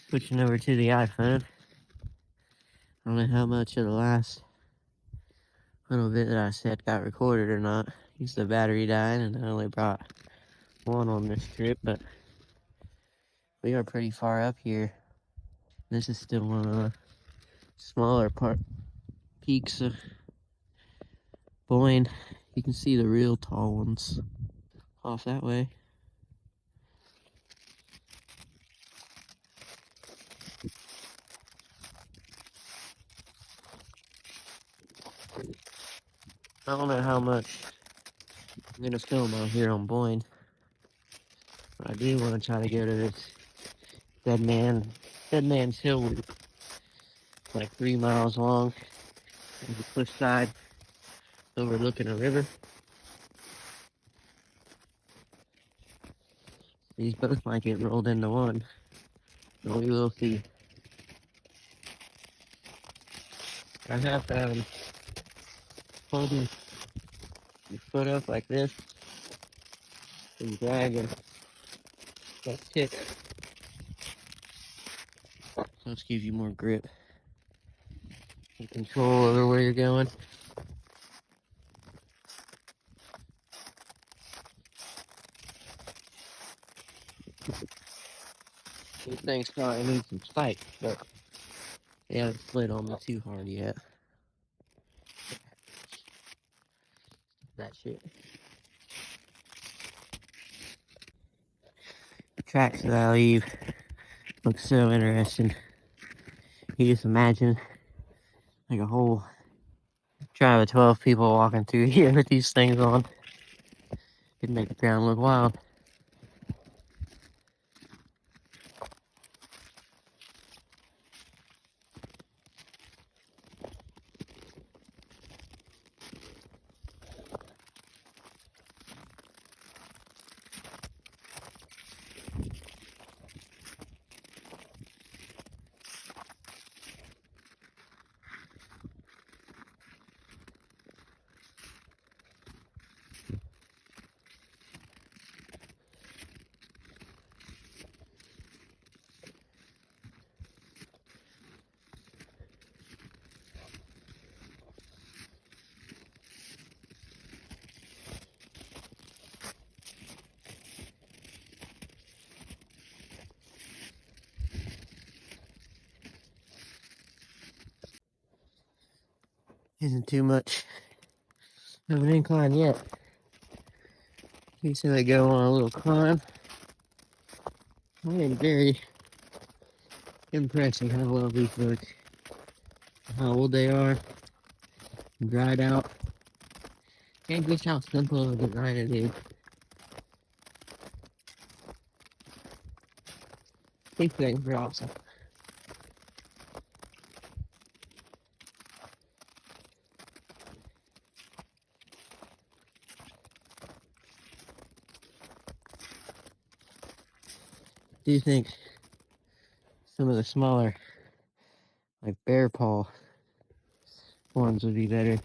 Switching over to the iPhone. I don't know how much of the last little bit that I said got recorded or not. Because the battery died and I only brought one on this trip, but we are pretty far up here. This is still one of the smaller peaks of Boyne. You can see the real tall ones off that way. I don't know how much I'm gonna film out here on Boyne, but I do want to try to go to this Dead Man's Hill loop. It's like 3 miles long. There's a cliffside overlooking a river. These both might get rolled into one, but we will see. I have found holding your foot up like this and dragging that tip. So let's give you more grip and control over where you're going. These things probably need some spikes, but they haven't slid on me too hard yet. That shit. The tracks that I leave look so interesting. You just imagine like a whole tribe of 12 people walking through here with these things on. It'd make the ground look wild. Isn't too much of an incline yet. You see they go on a little climb. I am very impressed with how well these look, how old they are, dried out, and just how simple of a design it is. These things are awesome. Do you think some of the smaller, like bear paw ones would be better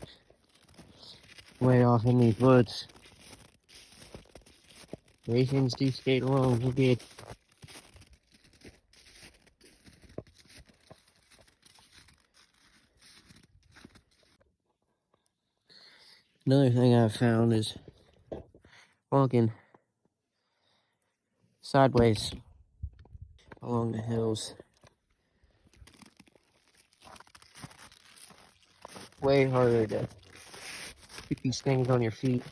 way off in these woods? Racings do skate along will be. Another thing I've found is walking sideways along the hills. Way harder to keep these things on your feet.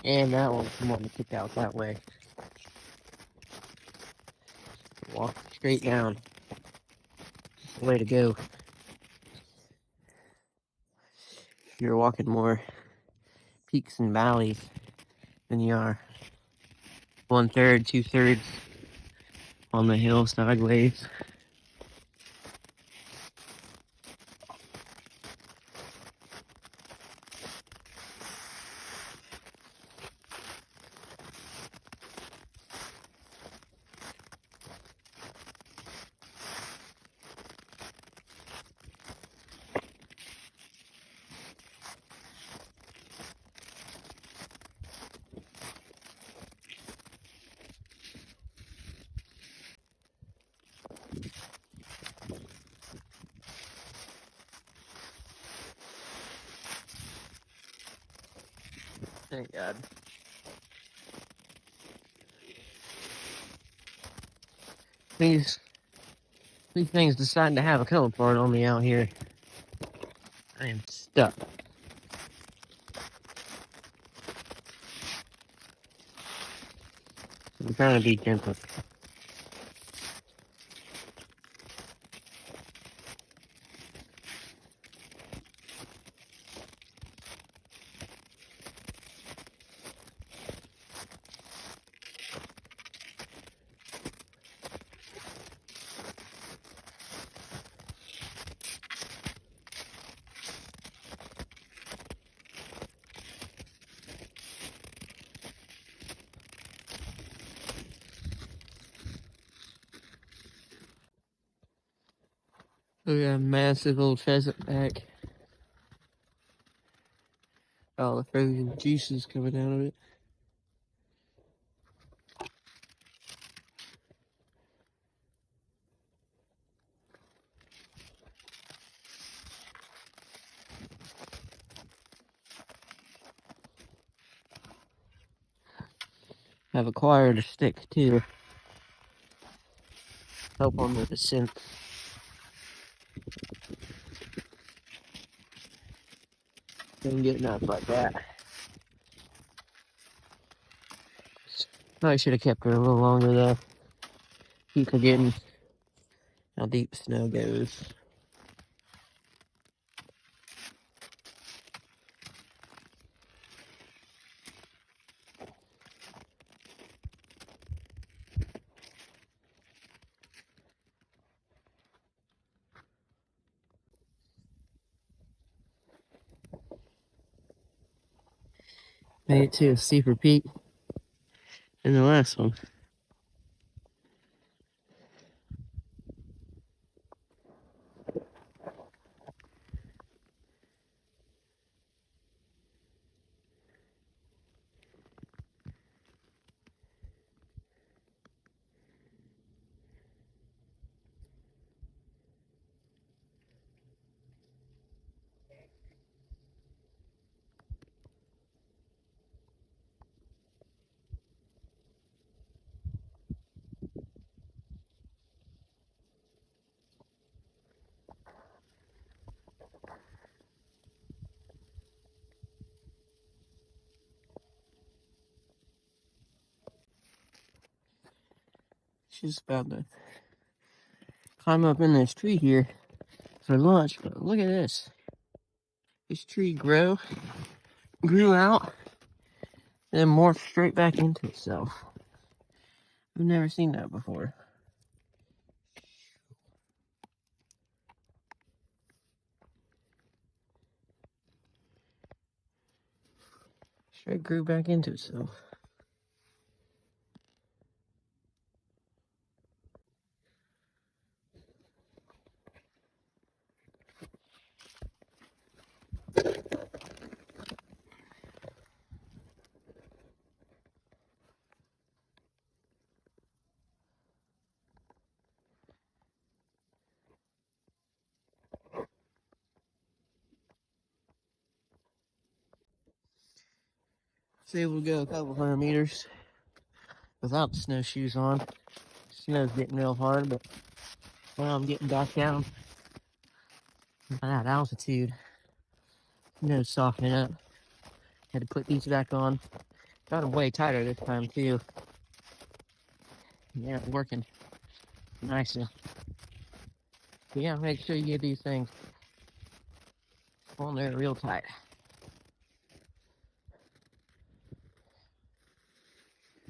And that one's the one to kick out that way. Walk straight down. That's the way to go. You're walking more peaks and valleys than you are 1/3, 2/3 on the hill sideways. Thank God. These things deciding to have a color part on me out here. I am stuck. I'm trying to be gentle. Look at that massive old pheasant back. All the frozen juices coming out of it. I've acquired a stick too. Help on the descent. Didn't get enough like that. I should have kept her a little longer though. Keep forgetting how deep snow goes. Made it to a steeper peak in the last one. She's about to climb up in this tree here for lunch, but look at this. This tree grew out, and then morphed straight back into itself. I've never seen that before. Straight grew back into itself. Was able to go a couple 100 meters without the snowshoes on. Snow's getting real hard, but now I'm getting back down at that altitude. Snow's softening up. Had to put these back on. Got them way tighter this time too. Yeah, working nicely. But yeah, make sure you get these things on there real tight.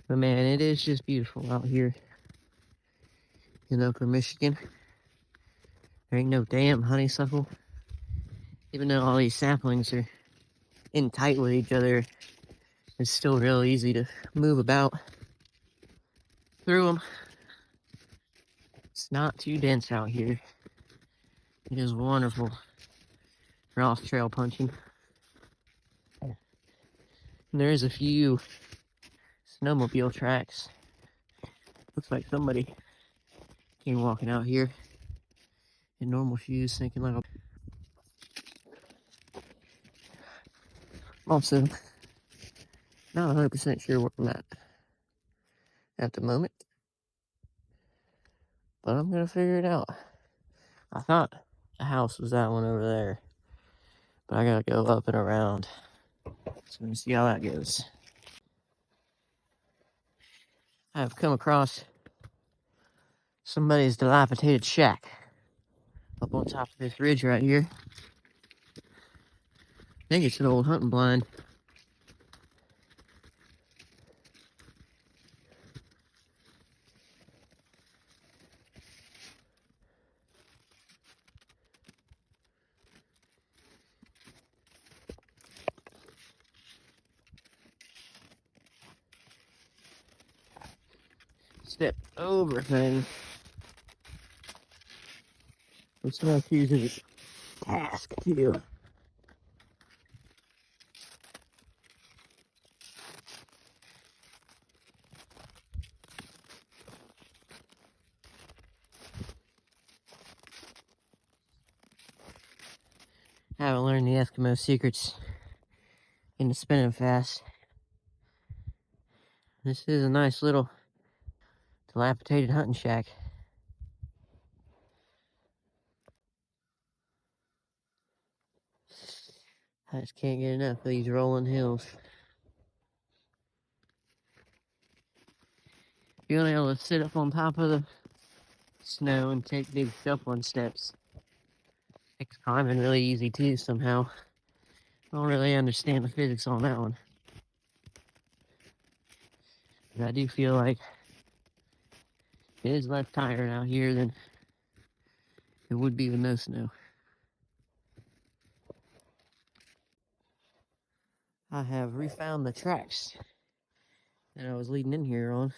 But man, it is just beautiful out here in upper Michigan. There ain't no damn honeysuckle. Even though all these saplings are in tight with each other, it's still real easy to move about through them. It's not too dense out here. It is wonderful for off trail punching. And there is a few snowmobile tracks. Looks like somebody came walking out here in normal shoes, thinking like a... Also, Not 100% sure where I'm at the moment, but I'm gonna figure it out. I thought the house was that one over there, but I gotta go up and around. So let me see how that goes. I've come across somebody's dilapidated shack up on top of this ridge right here. I think it's an old hunting blind. Step over thing. With snowshoes is a task too. Haven't learned the Eskimo secrets into spinning fast. This is a nice little dilapidated hunting shack. I just can't get enough of these rolling hills. Being able to sit up on top of the snow and take big shuffling steps makes climbing really easy too somehow. I don't really understand the physics on that one. But I do feel like it is less tiring out here than it would be with no snow. I have refound the tracks that I was leading in here on.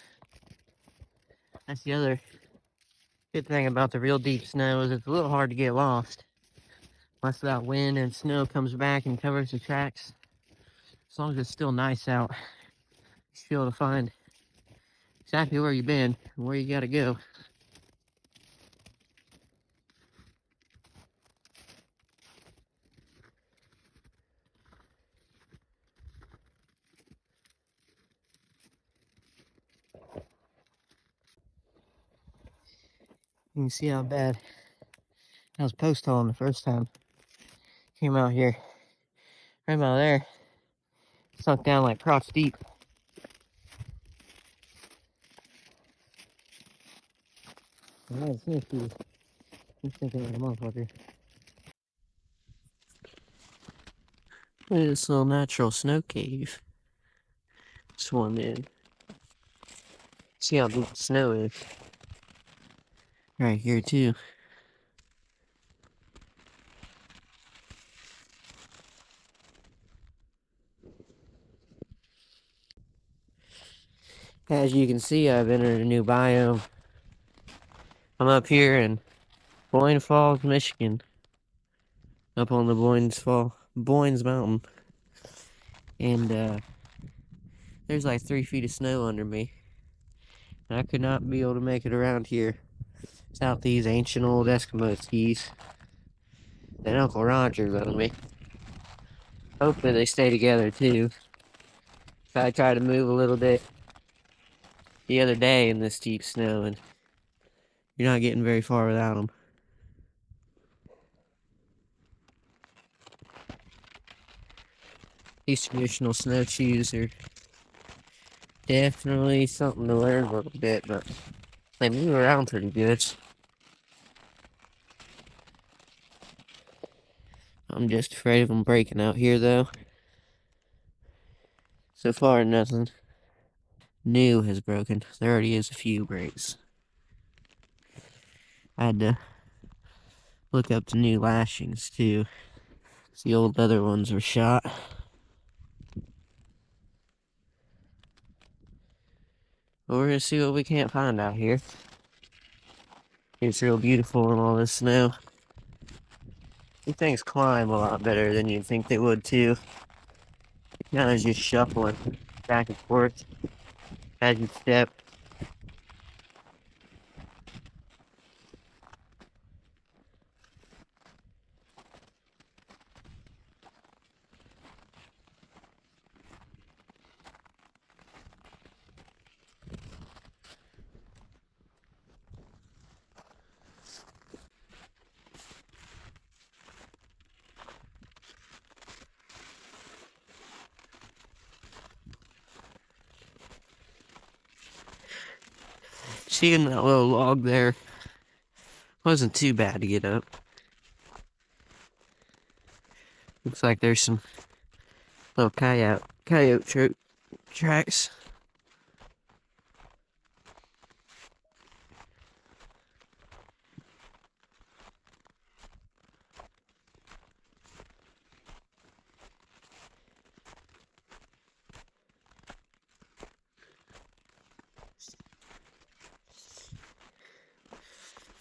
That's the other good thing about the real deep snow is it's a little hard to get lost. Once that wind and snow comes back and covers the tracks, as long as it's still nice out, you should be able to find exactly where you've been and where you gotta go. You can see how bad I was post holing the first time. Came out here, right about there, sunk down like crotch deep. I had snowshoes. I'm thinking like a motherfucker. Look at this little natural snow cave. Swim in. See how deep the snow is. Right here too. As you can see, I've entered a new biome. I'm up here in Boyne Falls, Michigan. Up on the Boynes Mountain. And there's like 3 feet of snow under me. And I could not be able to make it around here without these ancient old Eskimo skis that Uncle Roger loaned me. Hopefully they stay together too. So I tried to move a little bit the other day in this deep snow, and you're not getting very far without them. These traditional snowshoes are definitely something to learn a little bit, but they move around pretty good. I'm just afraid of them breaking out here, though. So far, nothing new has broken. There already is a few breaks. I had to look up the new lashings, too. The old leather ones were shot. But we're gonna see what we can't find out here. It's real beautiful in all this snow. These things climb a lot better than you'd think they would, too. Kind of just shuffling back and forth as you step. Seeing that little log there wasn't too bad to get up. Looks like there's some little coyote tracks.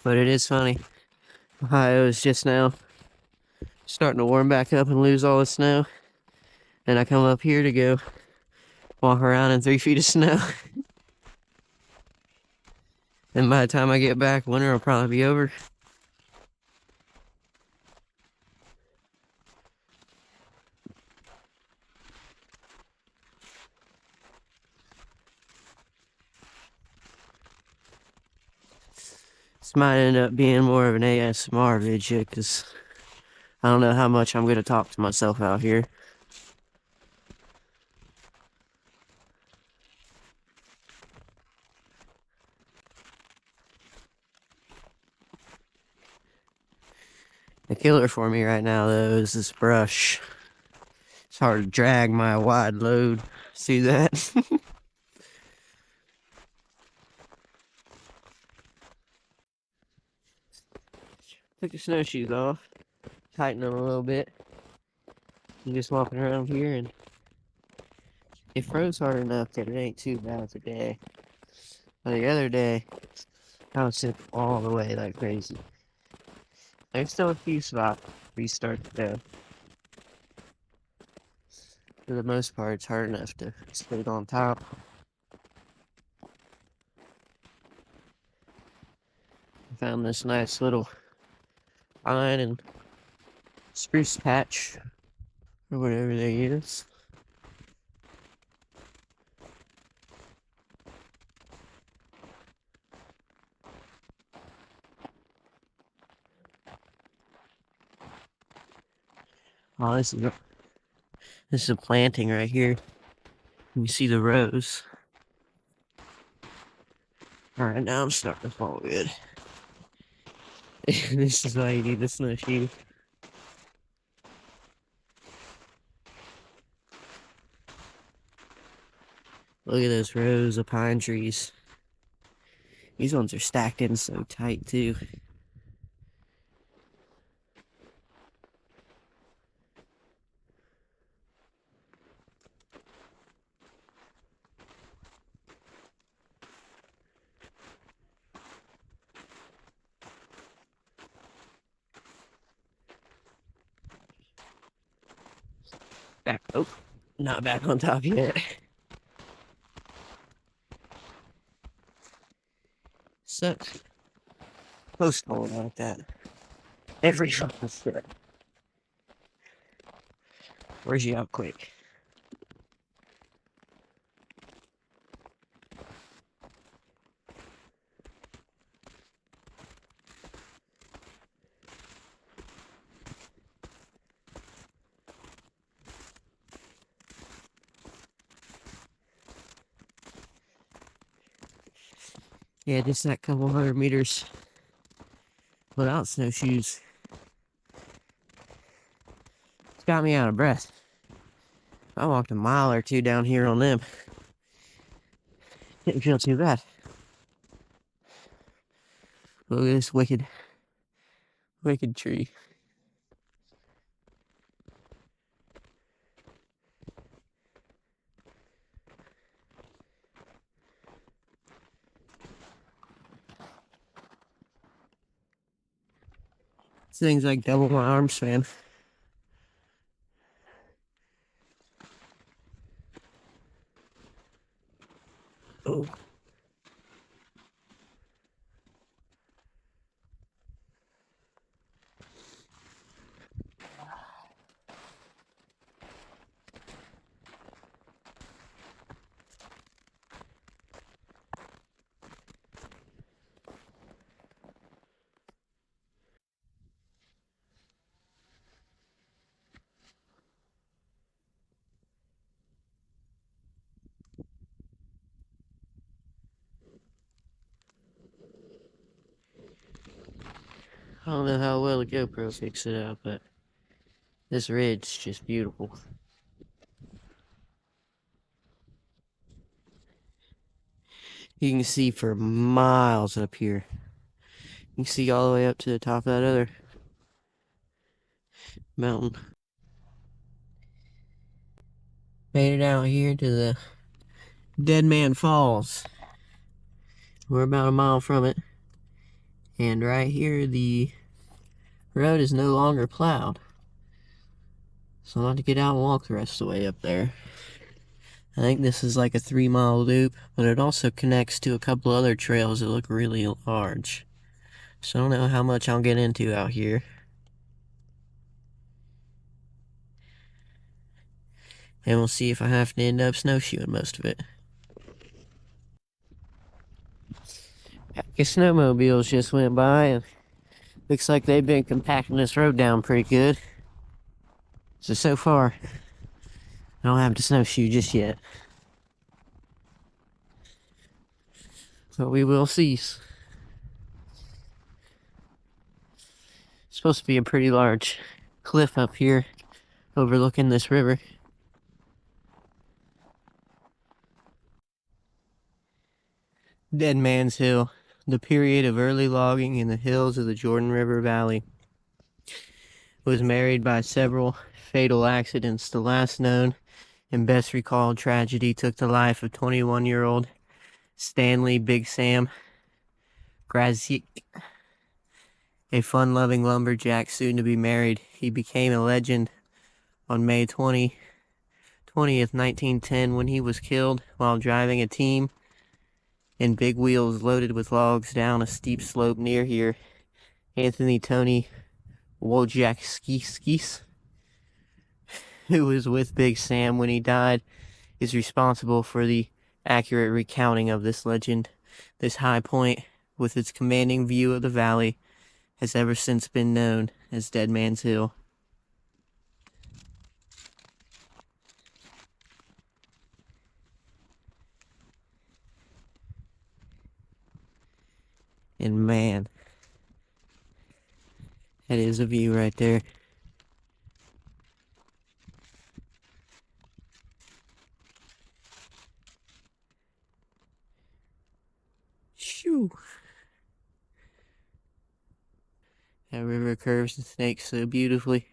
But it is funny. Ohio is just now starting to warm back up and lose all the snow. And I come up here to go walk around in 3 feet of snow. And by the time I get back, winter will probably be over. This might end up being more of an ASMR video because I don't know how much I'm going to talk to myself out here. The killer for me right now, though, is this brush. It's hard to drag my wide load. See that? Took the snowshoes off, tighten them a little bit. I'm just walking around here, and it froze hard enough that it ain't too bad today. But the other day, I was sick all the way like crazy. There's still a few spots where you start to go. For the most part, it's hard enough to put it on top. I found this nice little pine and spruce patch, or whatever they use. Oh, this is a planting right here. You see the rows. Alright, now I'm starting to fall good. This is why you need the snowshoe. Look at those rows of pine trees. These ones are stacked in so tight, too. Back, oh, not back on top yet. Sucks. Post hole like that. Every fucking step. Where's you out quick? Yeah, just that couple 100 meters without snowshoes. It's got me out of breath. I walked a mile or two down here on them. Didn't feel too bad. Look at this wicked tree. This thing's like double my arm span. Oh. I don't know how well the GoPro picks it up, but this ridge is just beautiful. You can see for miles up here. You can see all the way up to the top of that other mountain. Made it out here to the Dead Man Falls. We're about a mile from it. And right here, the road is no longer plowed. So I'll have to get out and walk the rest of the way up there. I think this is like a 3-mile loop, but it also connects to a couple other trails that look really large. So I don't know how much I'll get into out here. And we'll see if I have to end up snowshoeing most of it. Pack of snowmobiles just went by, and looks like they've been compacting this road down pretty good. So far, I don't have to snowshoe just yet. But we will see. It's supposed to be a pretty large cliff up here overlooking this river. Dead Man's Hill, the period of early logging in the hills of the Jordan River Valley, was marred by several fatal accidents. The last known and best recalled tragedy took the life of 21-year-old Stanley Big Sam Grazik, a fun-loving lumberjack soon to be married. He became a legend on May 20th, 1910, when he was killed while driving a team in big wheels loaded with logs down a steep slope near here. Anthony Tony Wojciechowski, who was with Big Sam when he died, is responsible for the accurate recounting of this legend. This high point, with its commanding view of the valley, has ever since been known as Dead Man's Hill. And man, that is a view right there. Shoo! That river curves and snakes so beautifully.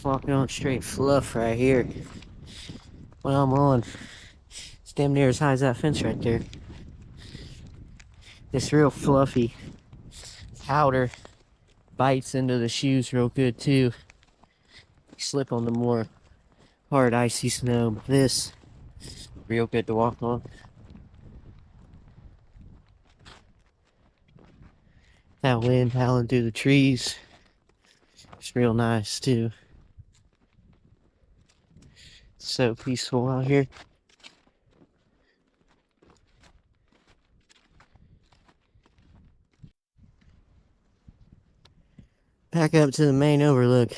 Walking on straight fluff right here. Well, I'm on. It's damn near as high as that fence right there. This real fluffy powder bites into the shoes real good too. You slip on the more hard icy snow, but this real good to walk on. That wind howling through the trees. It's real nice too. It's so peaceful out here. Back up to the main overlook.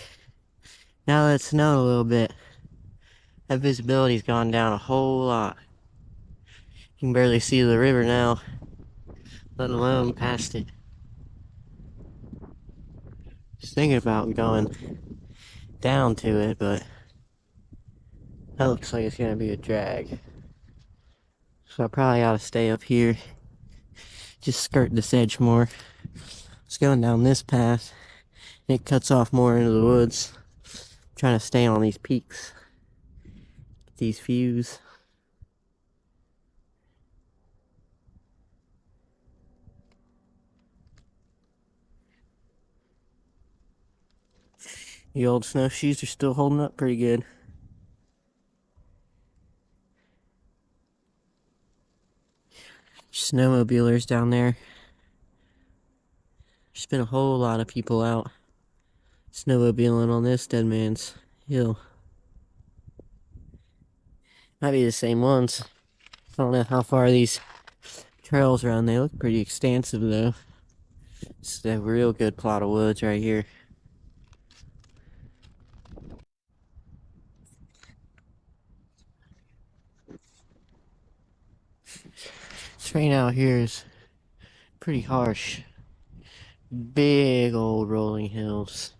Now that it's snowed a little bit, that visibility's gone down a whole lot. You can barely see the river now, let alone past it. Just thinking about going down to it, but that looks like it's gonna be a drag. So I probably ought to stay up here, just skirt this edge more. It's going down this path. It cuts off more into the woods. I'm trying to stay on these peaks, get these views. The old snowshoes are still holding up pretty good. snowmobilers down there. There's been a whole lot of people out snowmobiling on this Dead Man's Hill. Might be the same ones. I don't know how far these trails run. They look pretty extensive though. It's a real good plot of woods right here. This rain out here is pretty harsh. Big old rolling hills.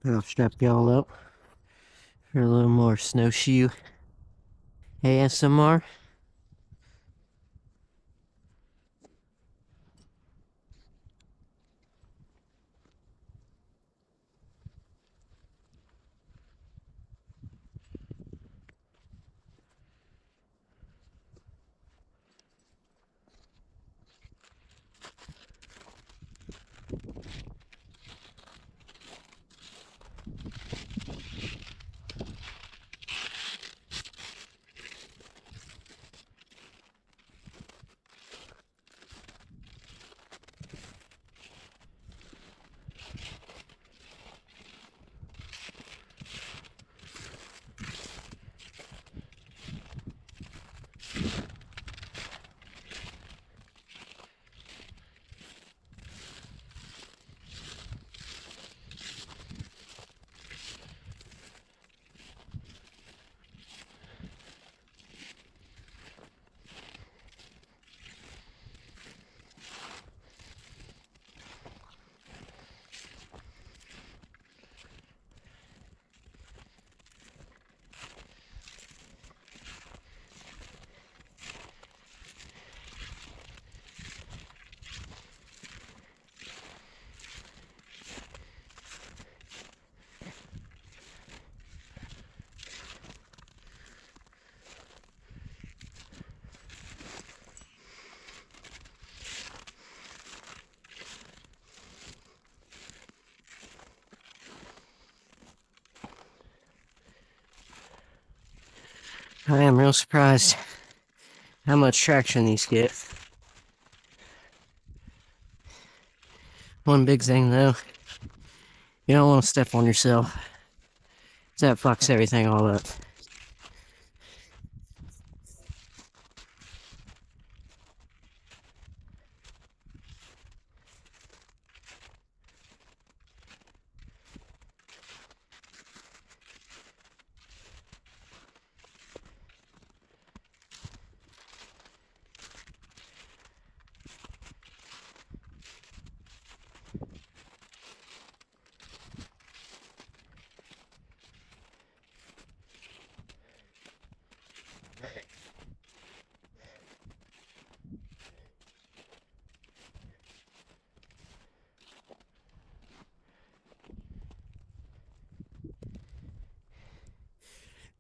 I'll strap y'all up for a little more snowshoe ASMR. I am real surprised how much traction these get. One big thing though, you don't want to step on yourself. That fucks everything all up.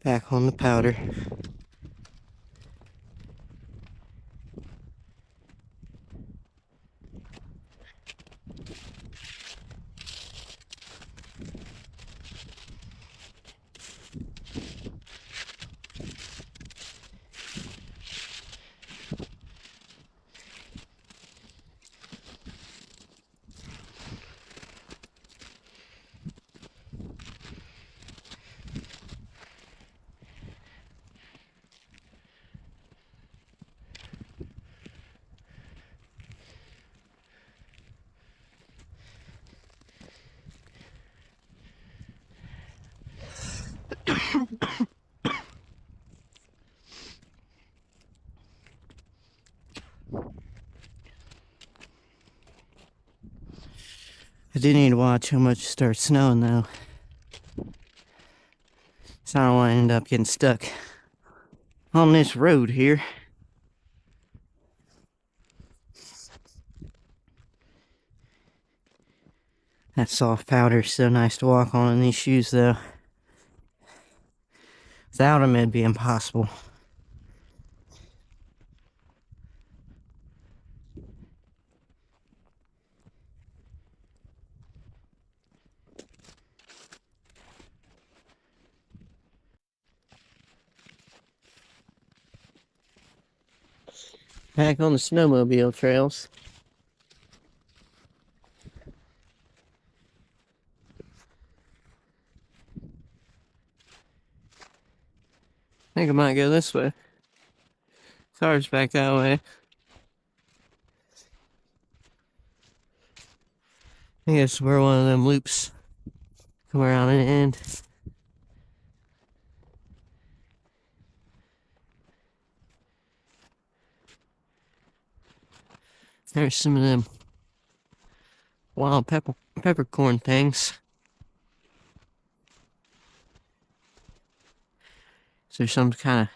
Back on the powder. I do need to watch how much it starts snowing though. So I don't want to end up getting stuck on this road here. That soft powder is so nice to walk on in these shoes though. Without them it'd be impossible. Back on the snowmobile trails. I think I might go this way. Car's back that way. I think it's where one of them loops come around and end. There's some of them wild peppercorn things. So there's some kind of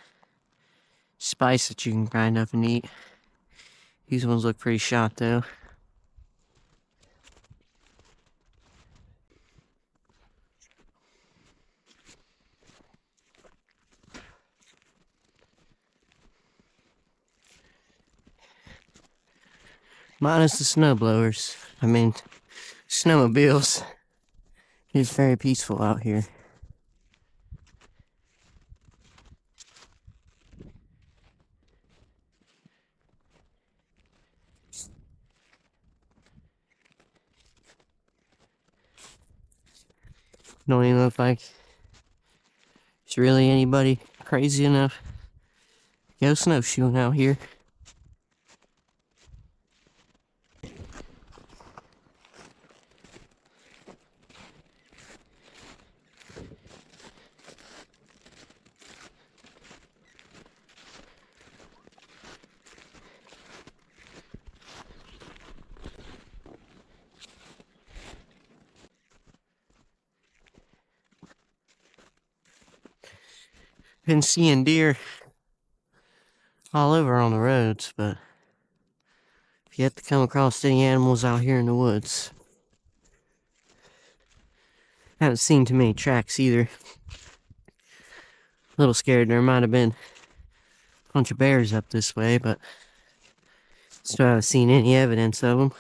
spice that you can grind up and eat. These ones look pretty shot though. Minus the snowblowers. I mean, snowmobiles. It's very peaceful out here. Don't even look like there's really anybody crazy enough to go snowshoeing out here. Been seeing deer all over on the roads, but if you have to come across any animals out here in the woods, haven't seen too many tracks either. A little scared there might have been a bunch of bears up this way, but still haven't seen any evidence of them.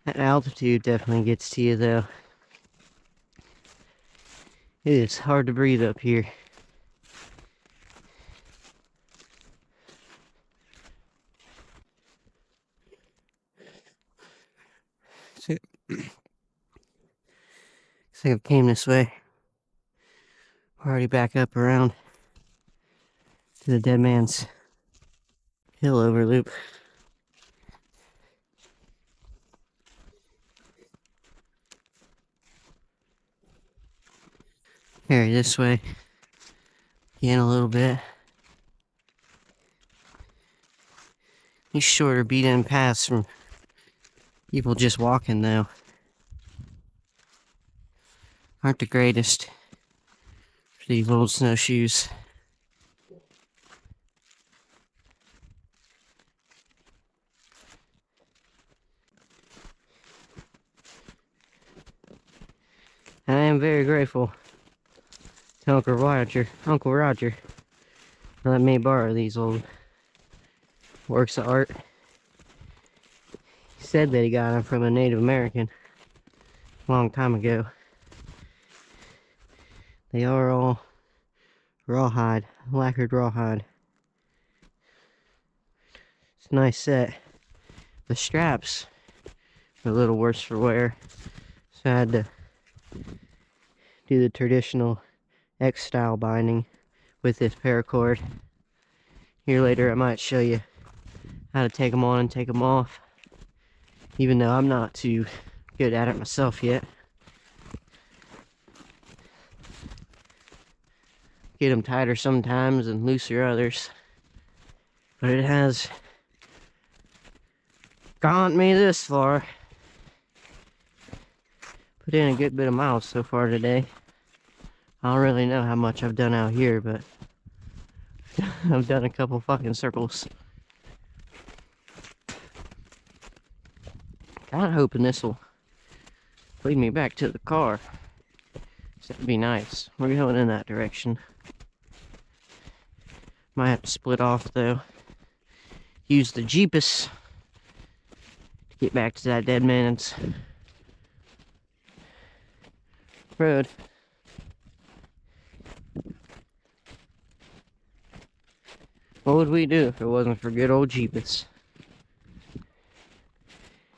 That altitude definitely gets to you though. It is hard to breathe up here. So, I think I came this way. We're already back up around to the Dead Man's Hill overloop. Here, this way. Again, a little bit. These shorter beat-in paths from people just walking, though, aren't the greatest for these old snowshoes. And I am very grateful to Uncle Roger let me borrow these old works of art. He said that he got them from a Native American a long time ago. They are all rawhide, lacquered rawhide. It's a nice set. The straps are a little worse for wear, so I had to do the traditional X-style binding with this paracord. Here later I might show you how to take them on and take them off, even though I'm not too good at it myself yet. Get them tighter sometimes and looser others, but it has gone me this far. Put in a good bit of miles so far today. I don't really know how much I've done out here, but I've done a couple fucking circles. Kinda hoping this will lead me back to the car. That'd be nice. We're going in that direction. Might have to split off though. Use the Jeepus to get back to that Dead Man's road. What would we do if it wasn't for good old Jeepus?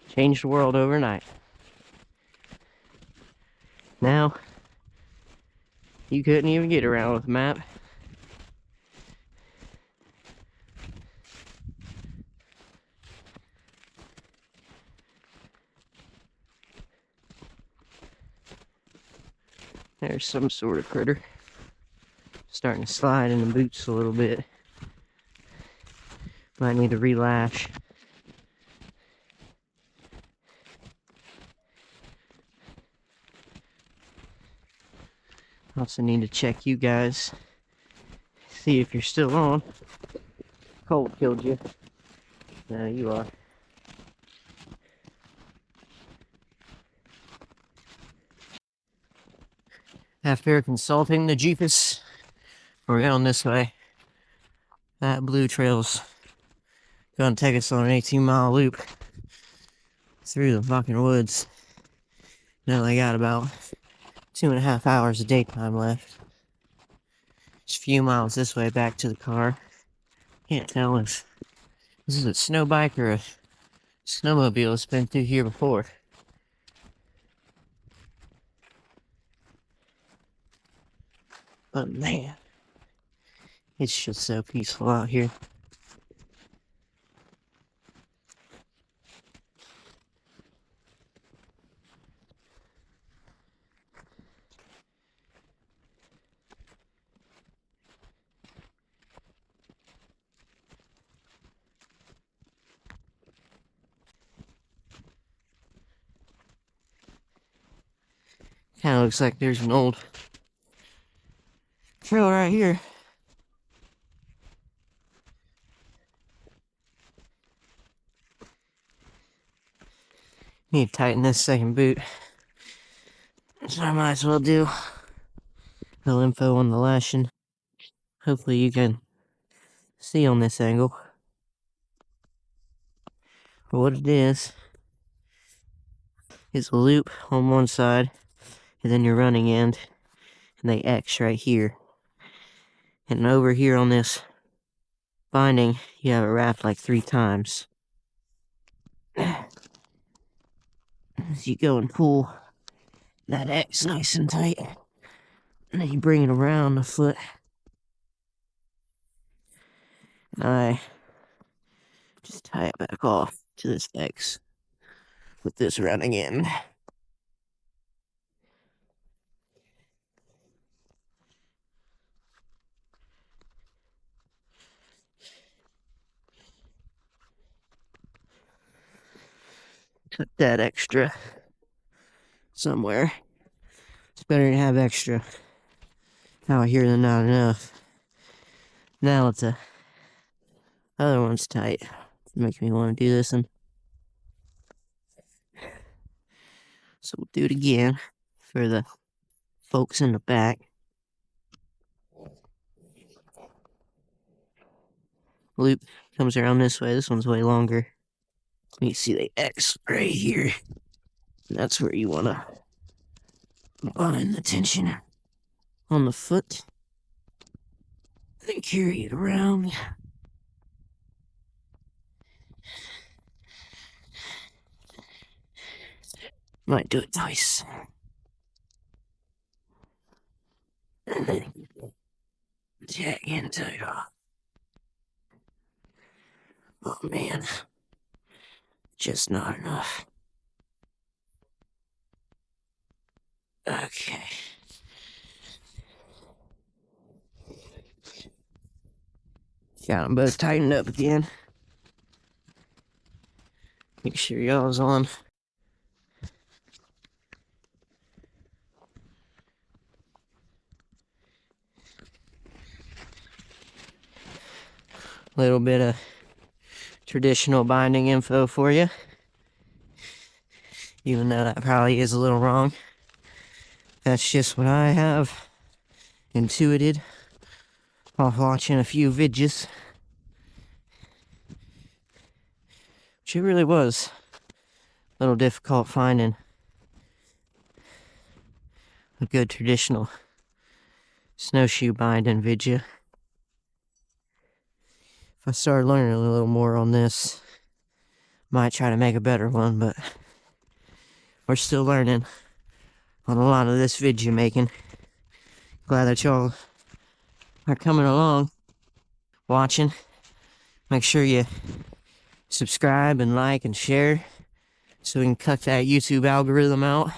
Changed the world overnight. Now, you couldn't even get around with a map. There's some sort of critter. Starting to slide in the boots a little bit. Might need to relash. Also need to check you guys. See if you're still on. Cold killed you. No, you are. After consulting the Jeepus, we're going this way. That blue trail's gonna take us on an 18-mile loop through the fucking woods. Now I got about 2.5 hours of daytime left. Just a few miles this way back to the car. Can't tell if this is a snow bike or a snowmobile that's been through here before. But man, it's just so peaceful out here. Kinda looks like there's an old trail right here. Need to tighten this second boot. So I might as well do a little info on the lashing. Hopefully you can see on this angle. But what it is a loop on one side, and then your running end, and they X right here. And over here on this binding, you have it wrapped like 3 times. As you go and pull that X nice and tight, and then you bring it around the foot. And I just tie it back off to this X with this running end. Cut that extra somewhere. It's better to have extra out here than not enough. Now it's a other one's tight. It makes me want to do this one. So we'll do it again for the folks in the back. Loop comes around this way. This one's way longer. You see the X right here. And that's where you want to bind the tension on the foot. Then carry it around. Might do it twice. And then jack and tie it off. Oh man. Just not enough. Okay. Got them both tightened up again. Make sure y'all's on. Little bit of traditional binding info for you. Even though that probably is a little wrong. That's just what I have intuited off watching a few vidges. Which it really was a little difficult finding a good traditional snowshoe binding video. If I start learning a little more on this, might try to make a better one, but we're still learning on a lot of this video making. Glad that y'all are coming along, watching. Make sure you subscribe and like and share so we can cut that YouTube algorithm out.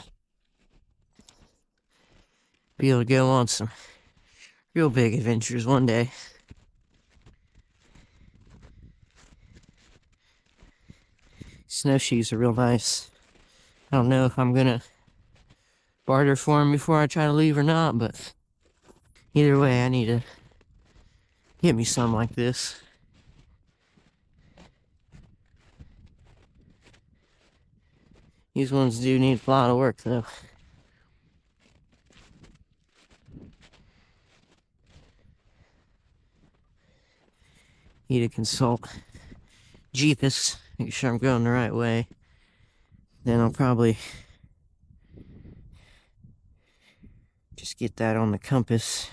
Be able to go on some real big adventures one day. Snowshoes are real nice. I don't know if I'm gonna barter for them before I try to leave or not, but either way, I need to get me some like this. These ones do need a lot of work though. Need to consult GPS, make sure I'm going the right way. Then I'll probably just get that on the compass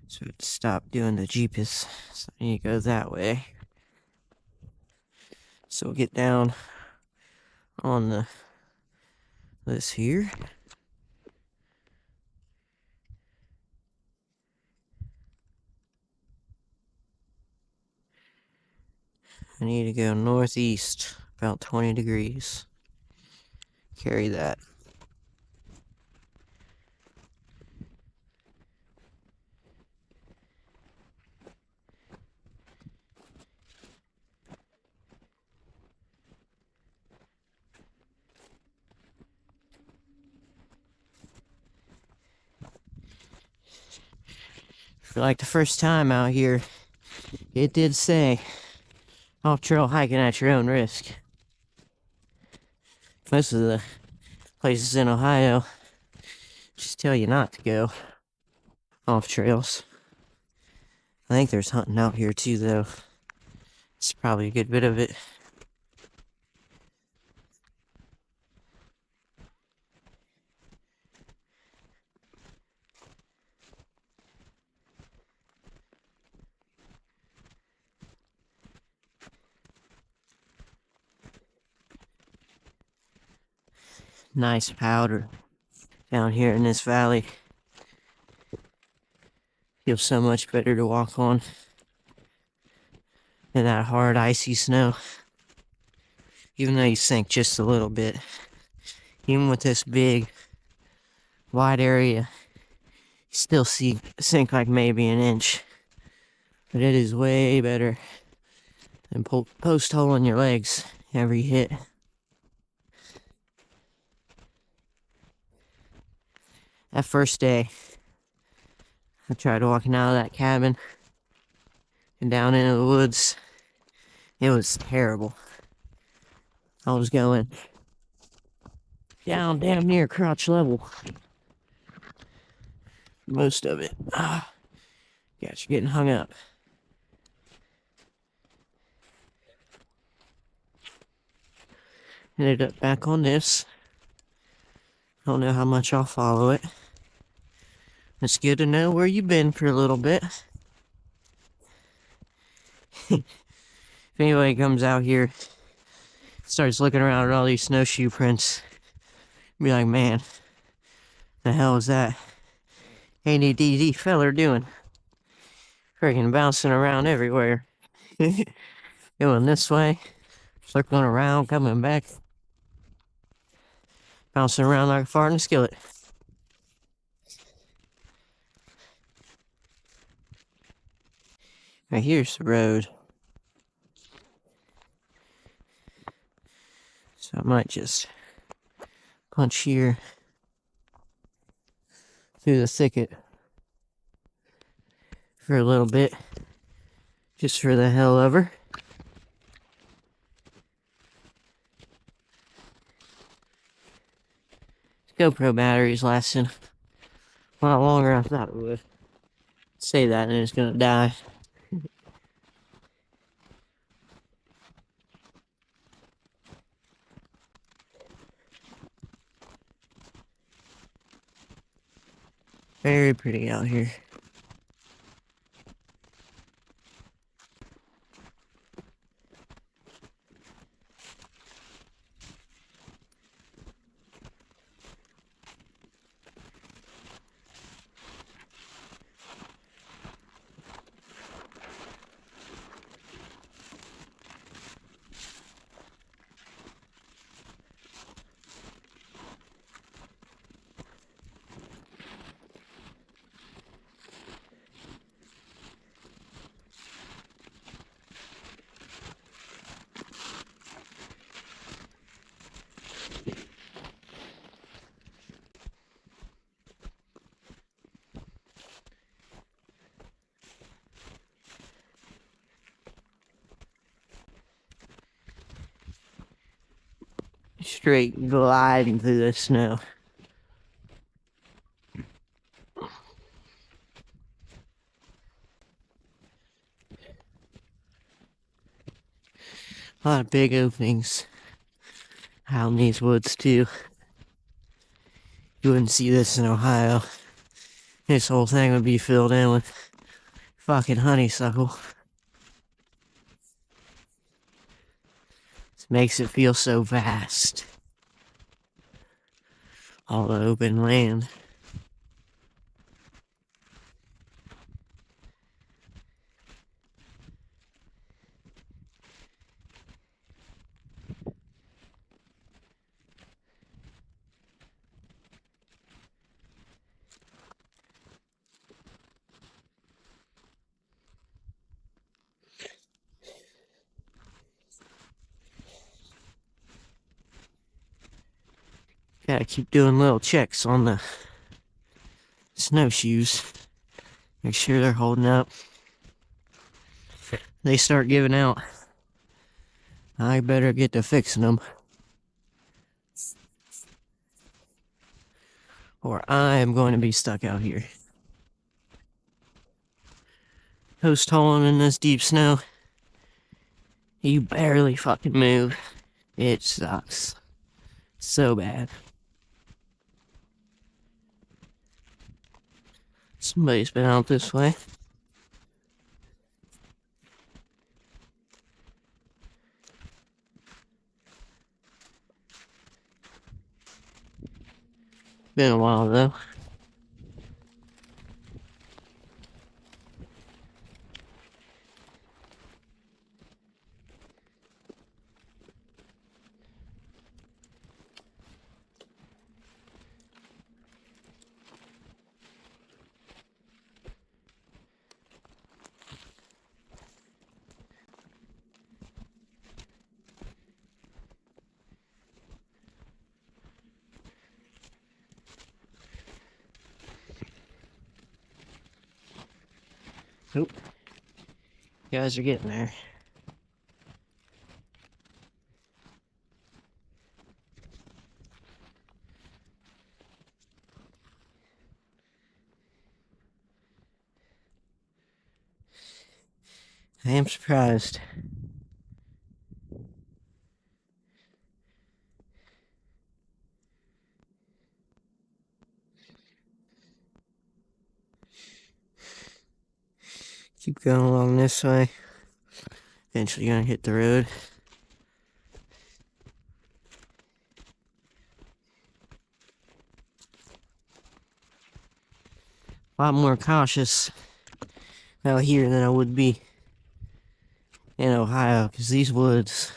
so it stop doing the GPS. So I need to go that way. So we'll get down on this here. I need to go northeast about 20 degrees. Carry that. For like the first time out here, it did say off-trail hiking at your own risk. Most of the places in Ohio just tell you not to go off trails. I think there's hunting out here too, though. It's probably a good bit of it. Nice powder down here in this valley. Feels so much better to walk on than that hard icy snow. Even though you sink just a little bit. Even with this big wide area, you still sink like maybe an inch. But it is way better than post hole in your legs every hit. That first day, I tried walking out of that cabin and down into the woods. It was terrible. I was going down damn near crotch level. Most of it. Got you getting hung up. Ended up back on this. I don't know how much I'll follow it. It's good to know where you've been for a little bit. If anybody comes out here, starts looking around at all these snowshoe prints, be like, man, the hell is that ADD feller doing? Freaking bouncing around everywhere. Going this way, circling around, coming back, bouncing around like a fart in a skillet. Right here's the road. So I might just punch here through the thicket for a little bit, just for the hell of her. GoPro battery's lasting a lot longer than I thought it would. Say that and it's gonna die. Very pretty out here. Straight gliding through the snow. A lot of big openings out in these woods too. You wouldn't see this in Ohio. This whole thing would be filled in with fucking honeysuckle. This makes it feel so vast. All the open land. Gotta keep doing little checks on the snowshoes. Make sure they're holding up. They start giving out, I better get to fixing them, or I am going to be stuck out here. Post holing in this deep snow, you barely fucking move. It sucks. So bad. Somebody's been out this way. Been a while though. Oop. You guys are getting there. I am surprised. Keep going along this way. Eventually gonna hit the road. A lot more cautious out here than I would be in Ohio, because these woods,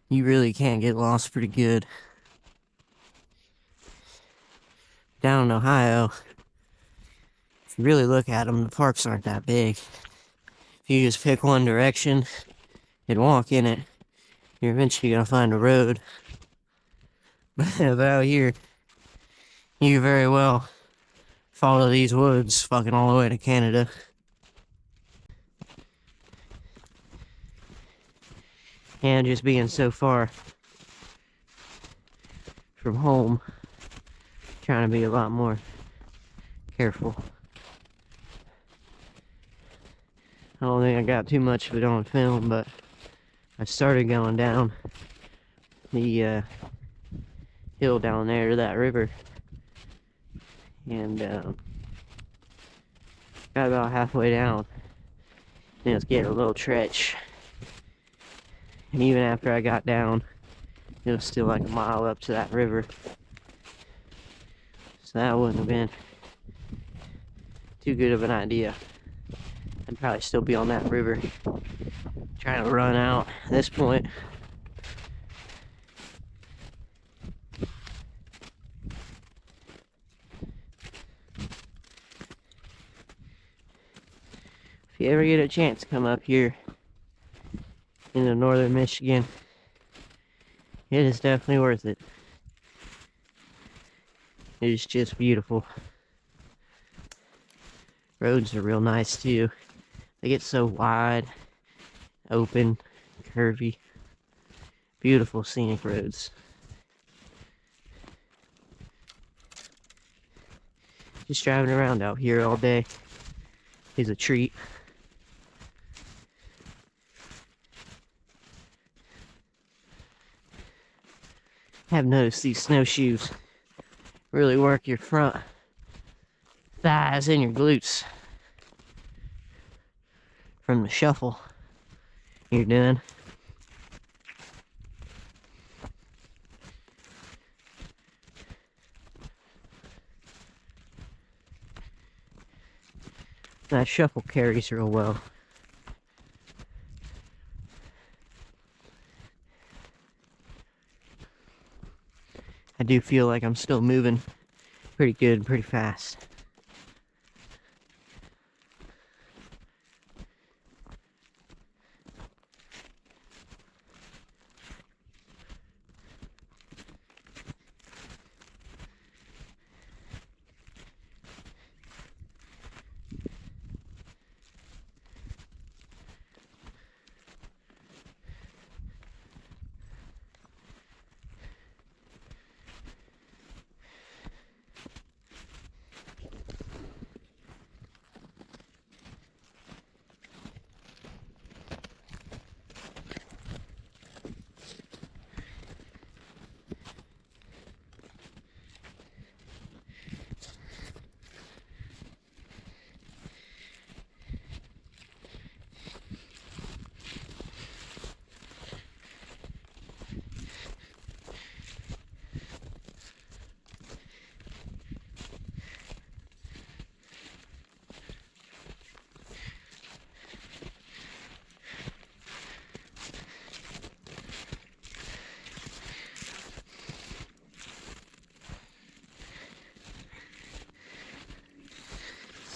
you really can't get lost pretty good. Down in Ohio, if you really look at them, the parks aren't that big. If you just pick one direction and walk in it, you're eventually gonna find a road. But out here, you very well follow these woods fucking all the way to Canada. And just being so far from home, trying to be a lot more careful. I don't think I got too much of it on film, but I started going down the hill down there to that river, and Got about halfway down, and it was getting a little treacherous. And even after I got down, it was still like a mile up to that river. So that wouldn't have been too good of an idea. I'd probably still be on that river trying to run out at this point. If you ever get a chance to come up here into northern Michigan, it is definitely worth it. It is just beautiful. Roads are real nice too. They get so wide, open, curvy. Beautiful scenic roads. Just driving around out here all day is a treat. I've noticed these snowshoes really work your front thighs and your glutes from the shuffle you're doing. That shuffle carries real well. I do feel like I'm still moving pretty good, pretty fast.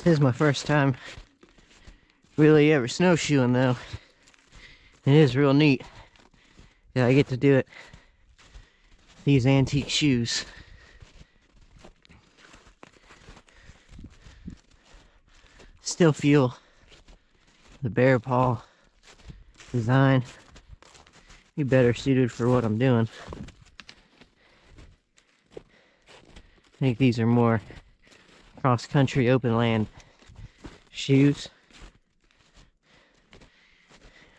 This is my first time really ever snowshoeing though. It is real neat. Yeah, I get to do it. These antique shoes. Still feel the bear paw design be better suited for what I'm doing. I think these are more cross-country open land shoes.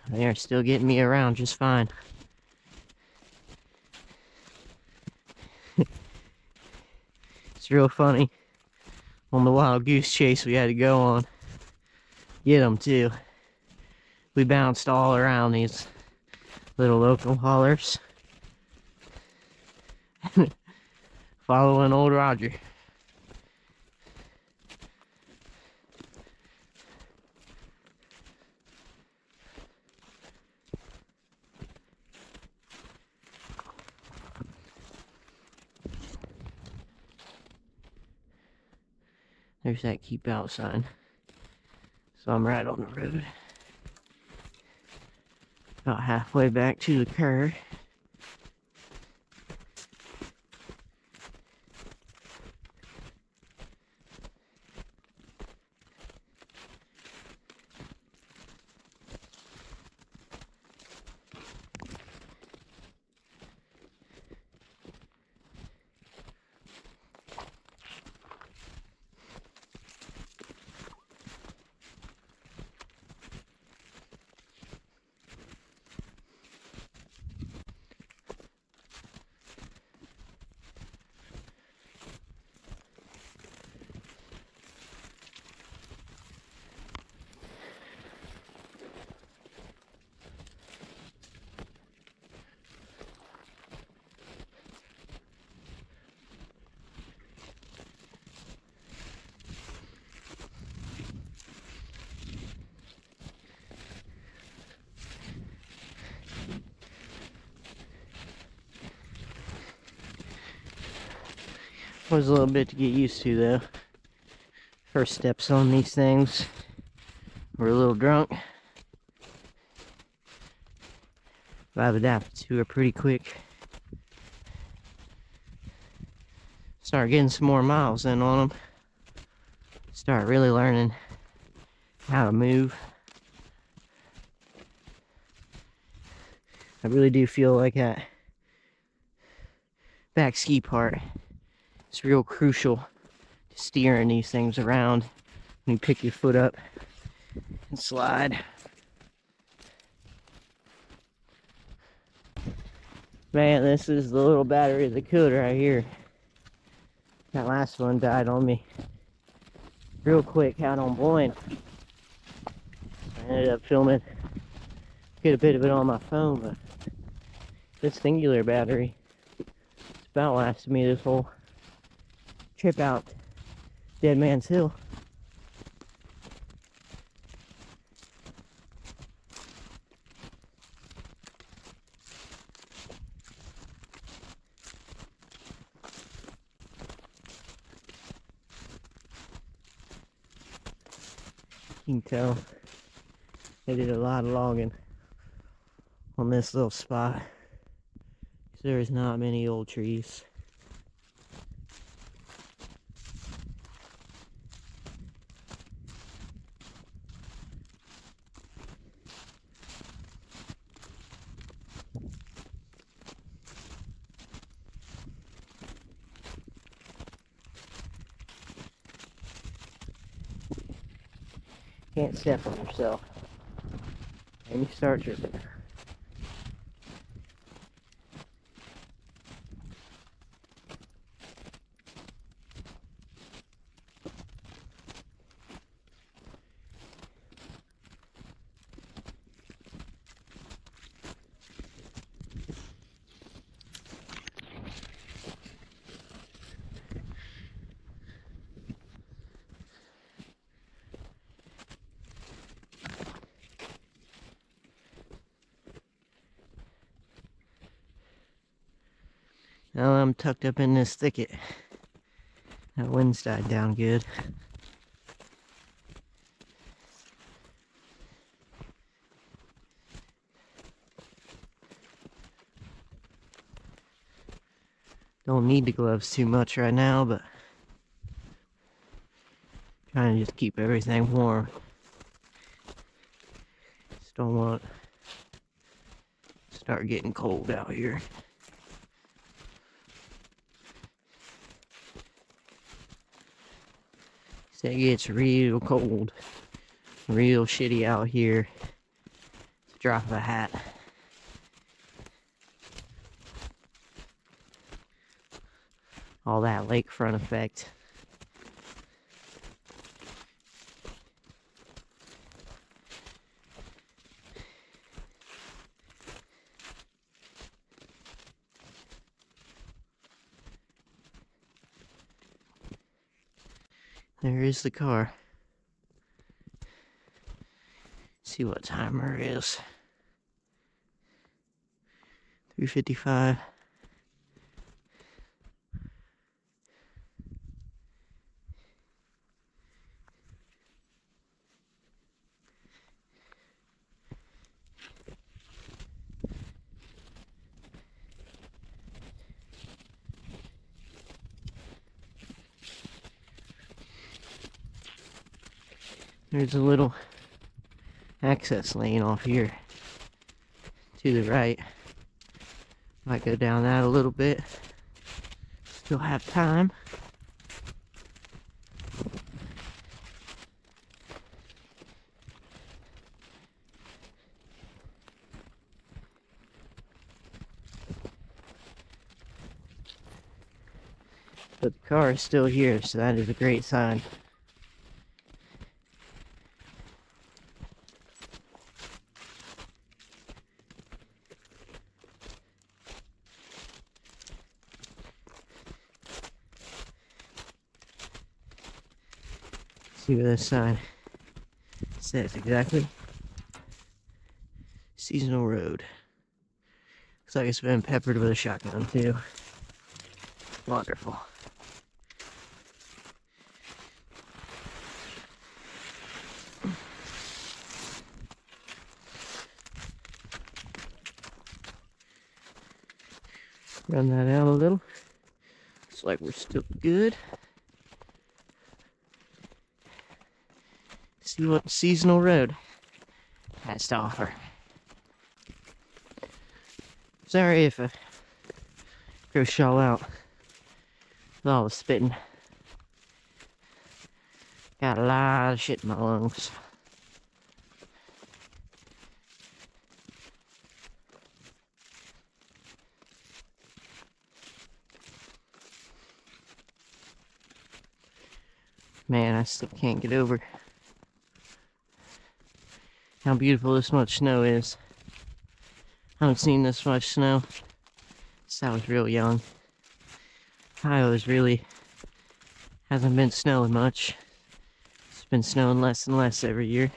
They are still getting me around just fine. It's real funny. On the wild goose chase we had to go on, get them too. We bounced all around these little local haulers. Following old Roger. There's that keep out sign. So I'm right on the road. About halfway back to the curve. Was a little bit to get used to though. First steps on these things. We're a little drunk. But I've adapted to it pretty quick. Start getting some more miles in on them. Start really learning how to move. I really do feel like that back ski part is real crucial to steering these things around when you pick your foot up and slide. Man, this is the little battery that could right here. That last one died on me real quick out on Boyne. I ended up filming, get a bit of it on my phone, but this singular battery, it's about lasted me this whole trip out Dead Man's Hill. You can tell they did a lot of logging on this little spot. There's not many old trees. Can't step on yourself. And you start tripping. Now I'm tucked up in this thicket. That wind's died down good. Don't need the gloves too much right now, but trying to just keep everything warm. Just don't want to start getting cold out here. It gets real cold, real shitty out here. It's a drop of a hat. All that lakefront effect. There is the car. See what timer it is. 3:55. There's a little access lane off here to the right. Might go down that a little bit. Still have time. But the car is still here, so that is a great sign. See what this sign says exactly. Seasonal road. Looks like it's been peppered with a shotgun too. Wonderful. Run that out a little. Looks like we're still good. See what seasonal road has to offer. Sorry if I gross y'all out with all the spitting. Got a lot of shit in my lungs. Man, I still can't get over how beautiful this much snow is. I haven't seen this much snow since I was real young. Iowa's really hasn't been snowing much. It's been snowing less and less every year.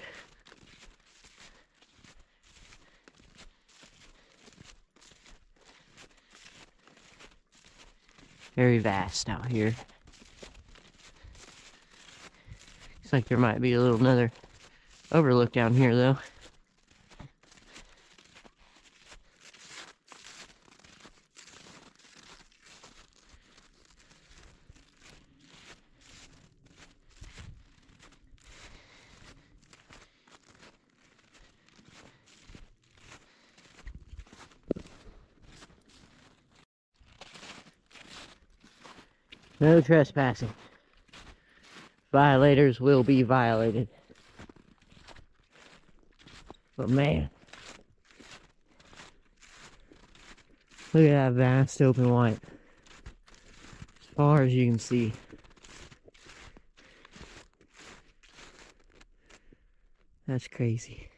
Very vast out here. Looks like there might be another overlook down here though. No trespassing. Violators will be violated. But man, look at that vast open white. As far as you can see. That's crazy.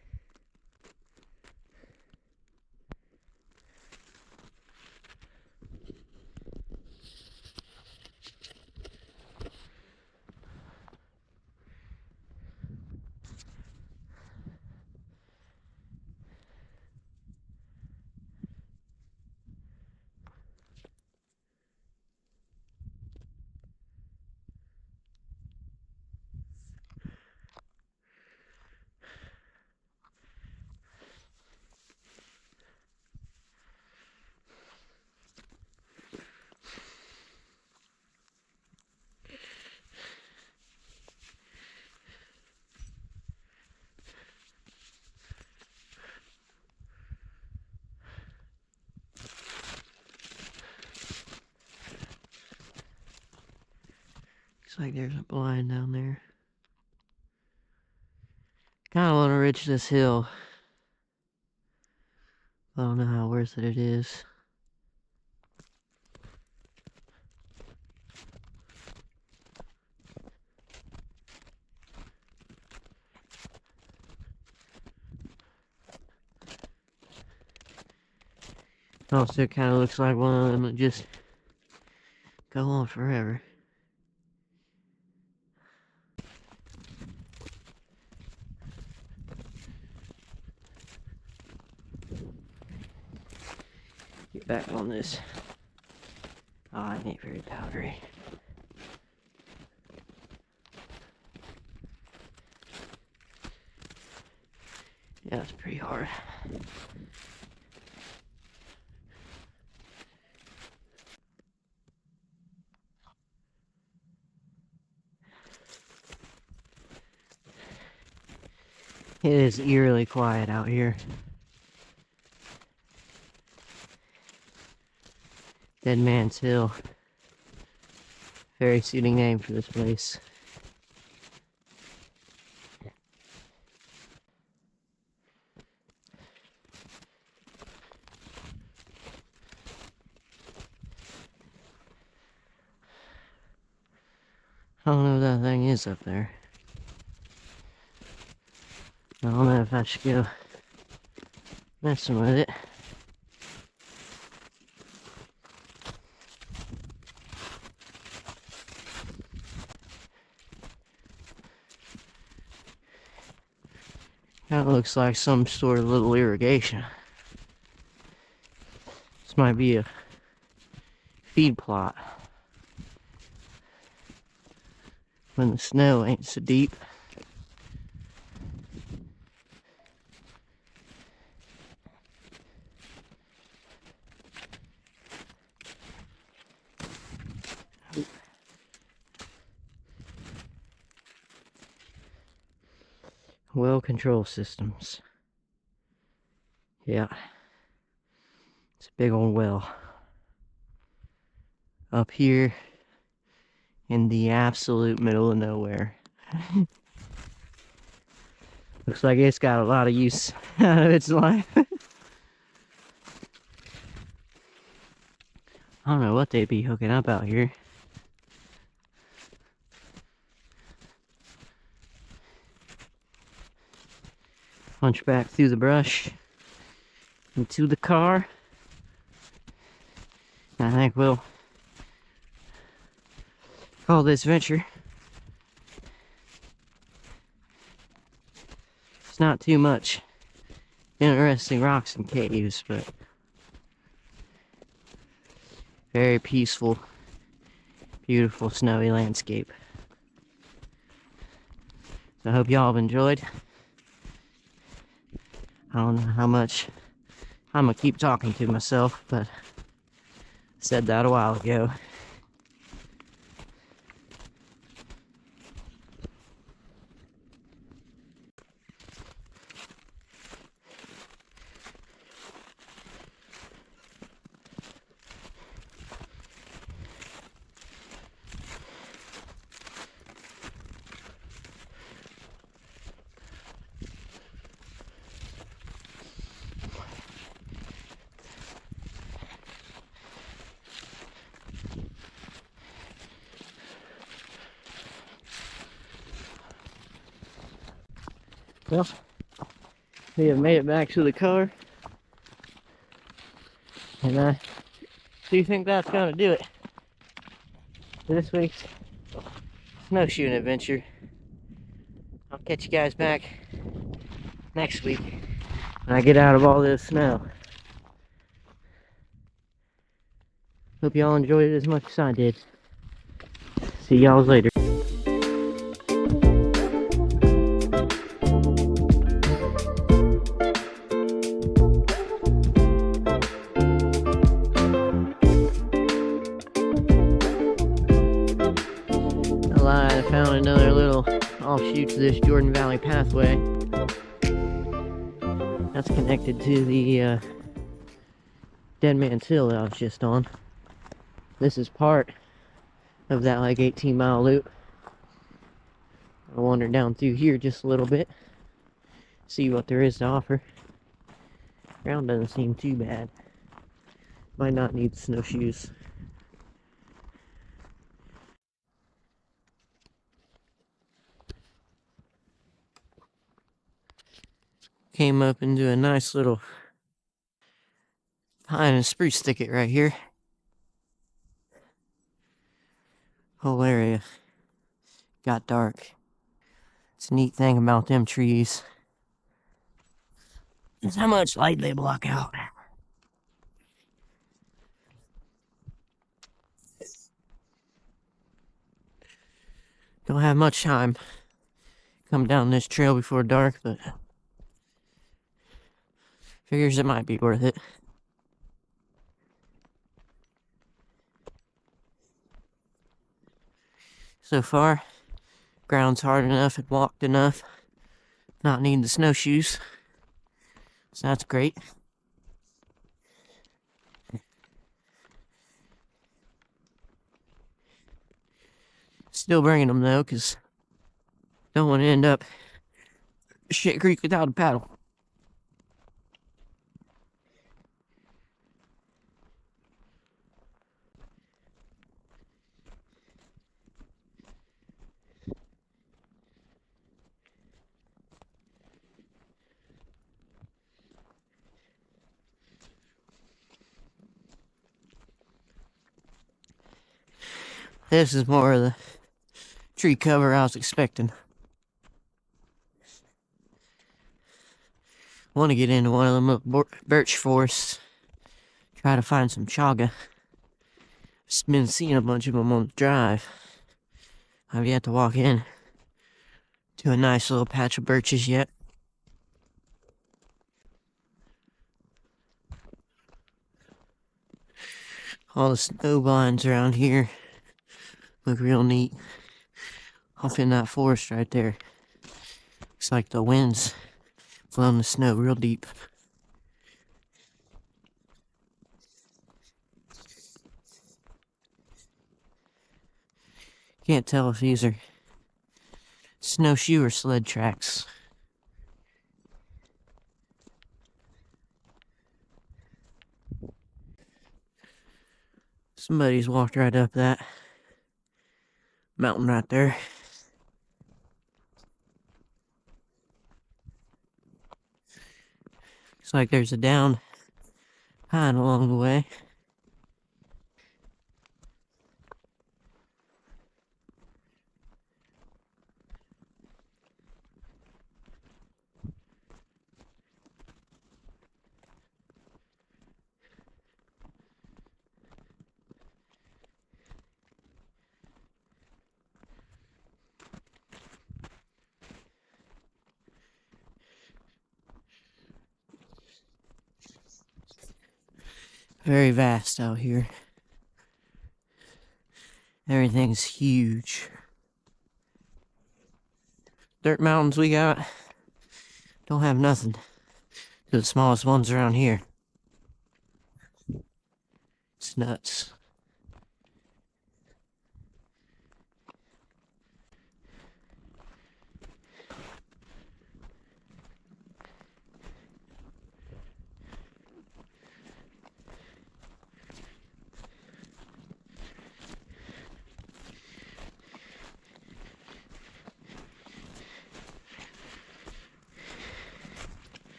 Looks like there's a blind down there. Kinda wanna reach this hill. I don't know how worth it is. Also, it kinda looks like one of them that just go on forever. Get back on this. Oh, it ain't very powdery. Yeah, it's pretty hard. It is eerily quiet out here. Dead Man's Hill. Very suiting name for this place. I don't know what that thing is up there. I don't know if I should go messing with it. That looks like some sort of little irrigation. This might be a feed plot when the snow ain't so deep. well control systems. Yeah. It's a big old well. Up here in the absolute middle of nowhere. Looks like it's got a lot of use out of its life. I don't know what they'd be hooking up out here. Punch back through the brush into the car. I think we'll call this venture. It's not too much interesting rocks and caves, but very peaceful, beautiful snowy landscape. So I hope y'all have enjoyed. I don't know how much I'm gonna keep talking to myself, but I said that a while ago. Well, we have made it back to the car, and I do think that's gonna do it for this week's snowshoeing adventure. I'll catch you guys back next week when I get out of all this snow. Hope y'all enjoyed it as much as I did. See y'all later. I found another little offshoot to this Jordan Valley pathway. That's connected to the Dead Man's Hill that I was just on. This is part of that like 18-mile loop. I'll wander down through here just a little bit, see what there is to offer. Ground doesn't seem too bad. Might not need snowshoes. Came up into a nice little pine and spruce thicket right here. Whole area got dark. It's a neat thing about them trees is how much light they block out. Don't have much time come down this trail before dark, but figures it might be worth it. So far, ground's hard enough and walked enough, not needing the snowshoes, so that's great. Still bringing them though, because don't want to end up shit creek without a paddle. This is more of the tree cover I was expecting. Want to get into one of them little birch forests, try to find some chaga. Just been seeing a bunch of them on the drive. I've yet to walk in to a nice little patch of birches yet. All the snow blinds around here look real neat. Off in that forest right there. Looks like the wind's blown the snow real deep. Can't tell if these are snowshoe or sled tracks. Somebody's walked right up that mountain right there. Looks like there's a down pine along the way. Very vast out here. Everything's huge. Dirt mountains we got don't have nothing to the smallest ones around here. It's nuts.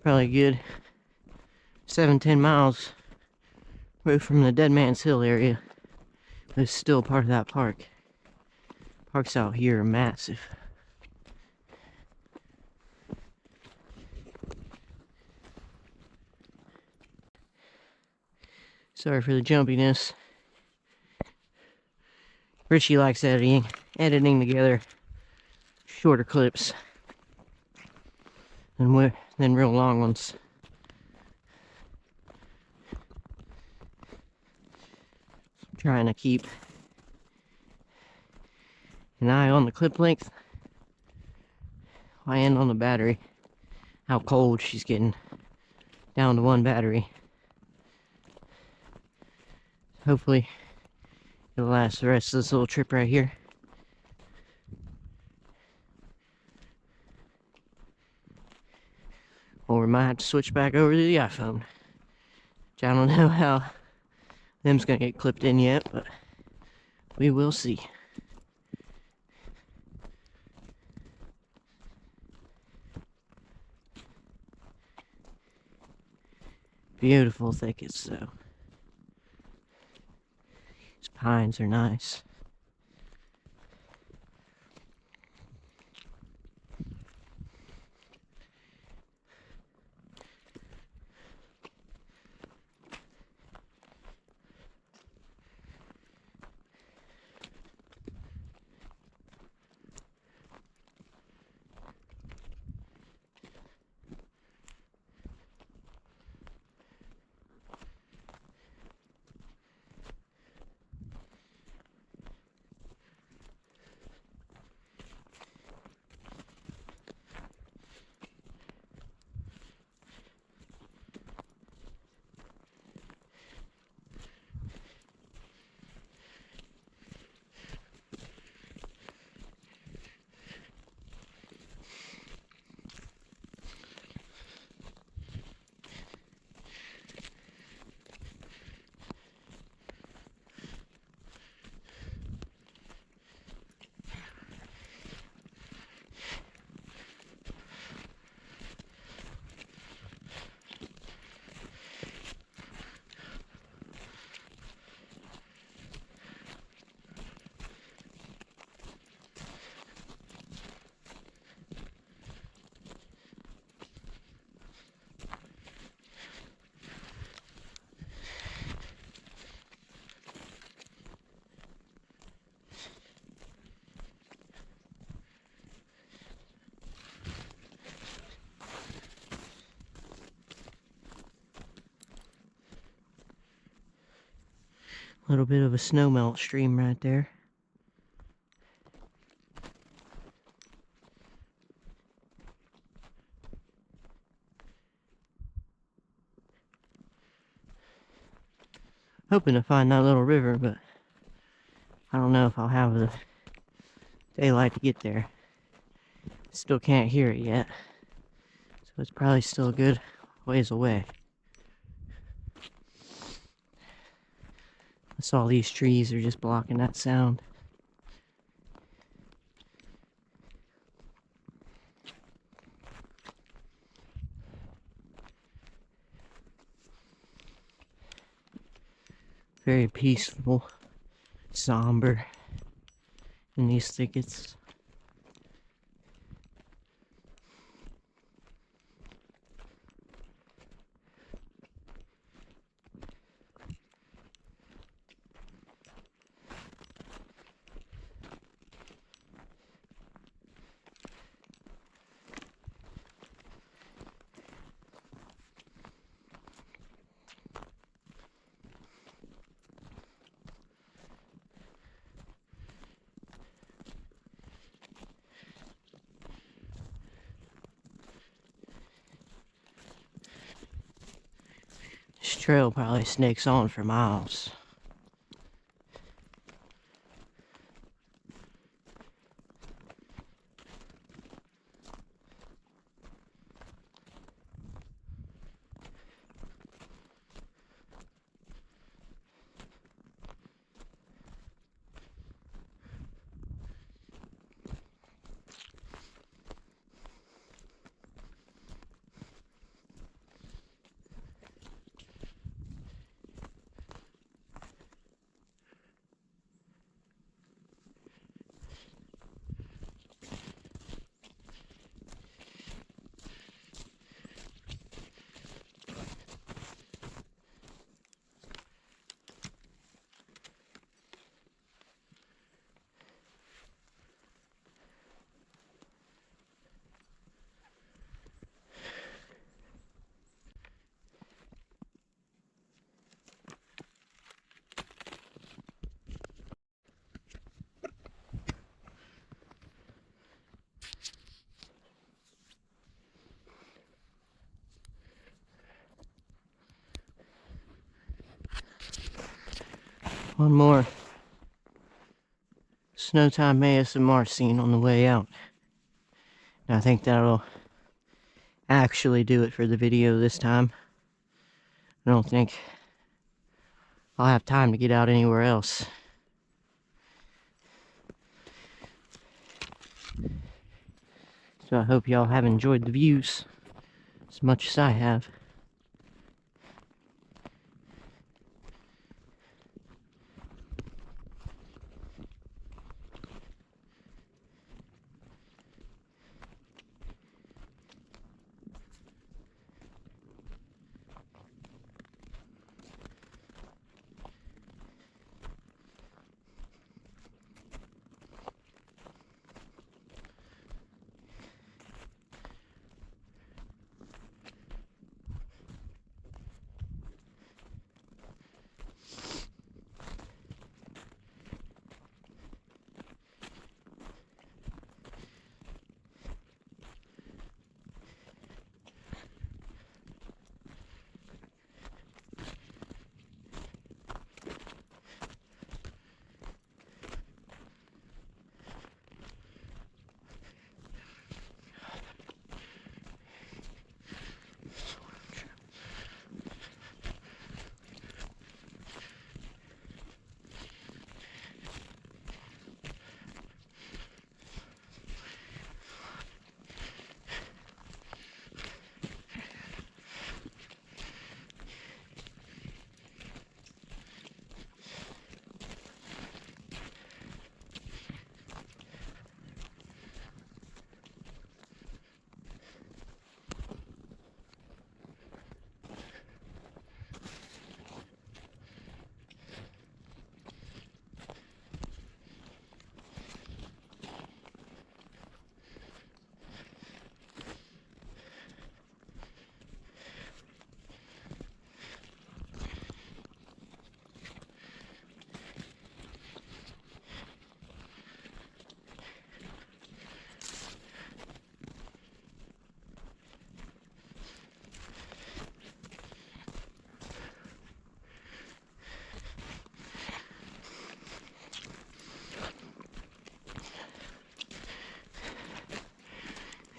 Probably a good 7-10 miles away from the Dead Man's Hill area. But it's still part of that park. Parks out here are massive. Sorry for the jumpiness. Richie likes editing together shorter clips than real long ones. I'm trying to keep an eye on the clip length, and on the battery. How cold she's getting, down to one battery. Hopefully it'll last the rest of this little trip right here. Or we might have to switch back over to the iPhone. Which I don't know how them's gonna get clipped in yet, but we will see. Beautiful thickets though. These pines are nice. A little bit of a snowmelt stream right there. Hoping to find that little river, but I don't know if I'll have the daylight to get there. Still can't hear it yet, so it's probably still a good ways away. That's all these trees are just blocking that sound. Very peaceful, somber in these thickets. This trail probably snakes on for miles. One more Snowtime ASMR scene on the way out. And I think that'll actually do it for the video this time. I don't think I'll have time to get out anywhere else. So I hope y'all have enjoyed the views as much as I have.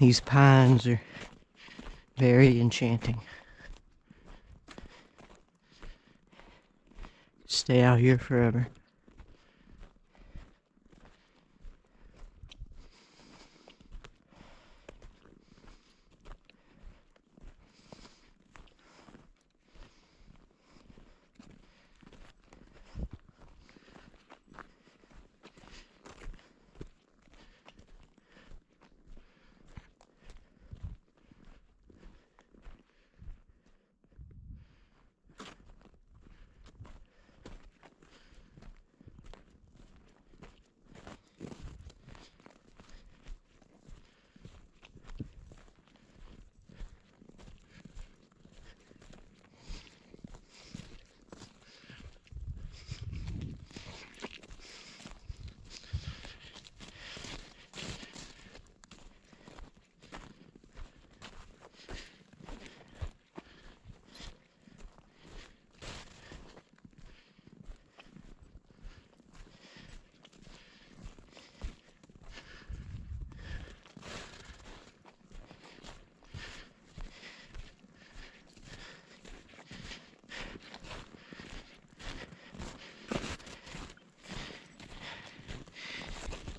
These pines are very enchanting. Stay out here forever.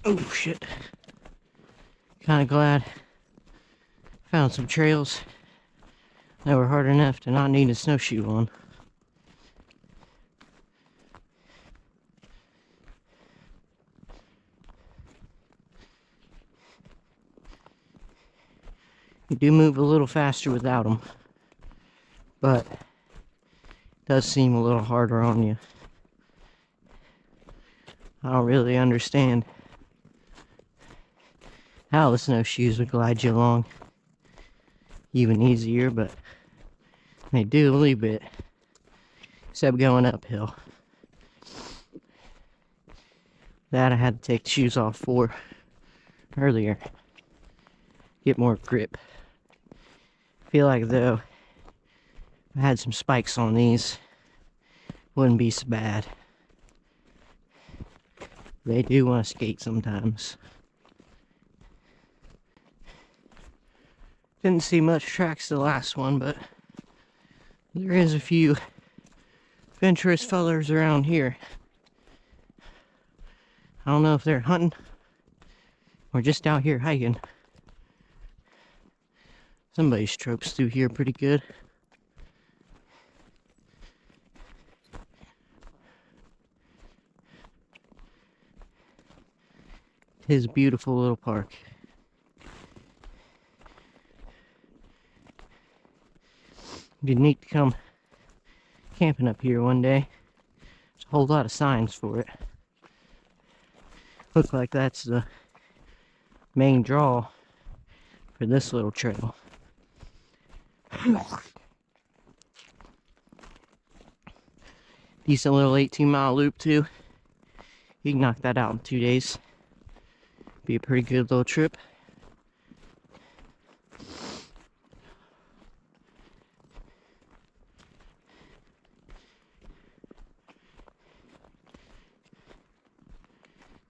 Oh shit. Kinda glad I found some trails that were hard enough to not need a snowshoe on. You do move a little faster without them, but it does seem a little harder on you. I don't really understand how the snowshoes would glide you along even easier, but they do a little bit, except going uphill. That I had to take the shoes off for earlier, get more grip. Feel like though, if I had some spikes on these, wouldn't be so bad. They do want to skate sometimes. Didn't see much tracks to the last one, but there is a few adventurous fellers around here. I don't know if they're hunting or just out here hiking. Somebody strokes through here pretty good. His beautiful little park. It'd be neat to come camping up here one day. There's a whole lot of signs for it. Looks like that's the main draw for this little trail. Decent little 18-mile loop too. You can knock that out in 2 days. Be a pretty good little trip.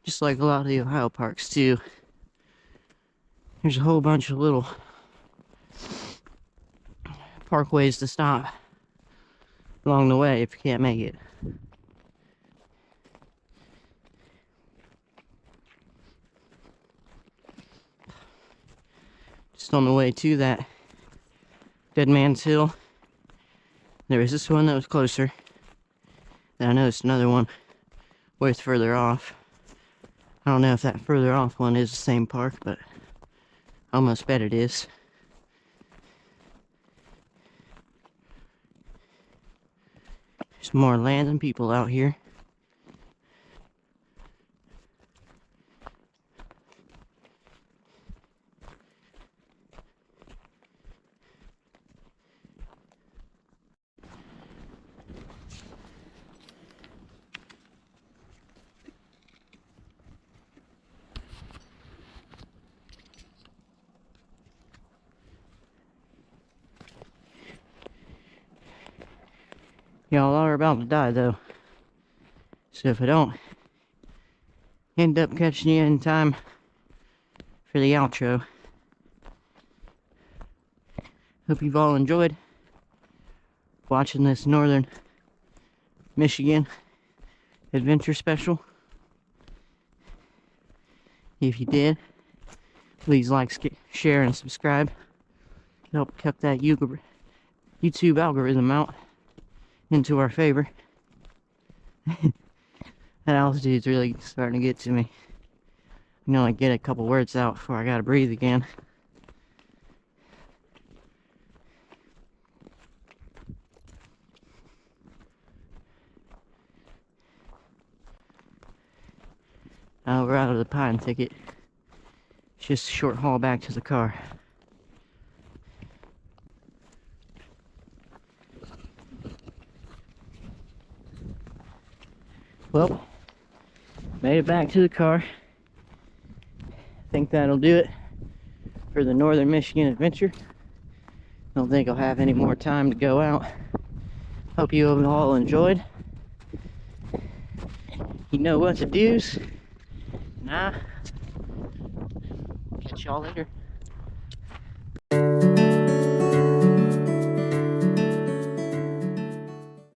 Just like a lot of the Ohio parks too. There's a whole bunch of little parkways to stop along the way if you can't make it. Just on the way to that Dead Man's Hill, there was this one that was closer. Then I noticed another one way further off. I don't know if that further off one is the same park, but I almost bet it is. There's more land than people out here. Y'all are about to die though. So if I don't end up catching you in time for the outro, Hope you've all enjoyed watching this Northern Michigan adventure special. If you did, please like, share, and subscribe. Help cut that YouTube algorithm out into our favor. That altitude's really starting to get to me. You know, I get a couple words out before I gotta breathe again. We're out of the pine thicket. It's just a short haul back to the car. Well, made it back to the car. I think that'll do it for the Northern Michigan adventure. Don't think I'll have any more time to go out. Hope you all enjoyed. You know what to do. Nah. Catch y'all later.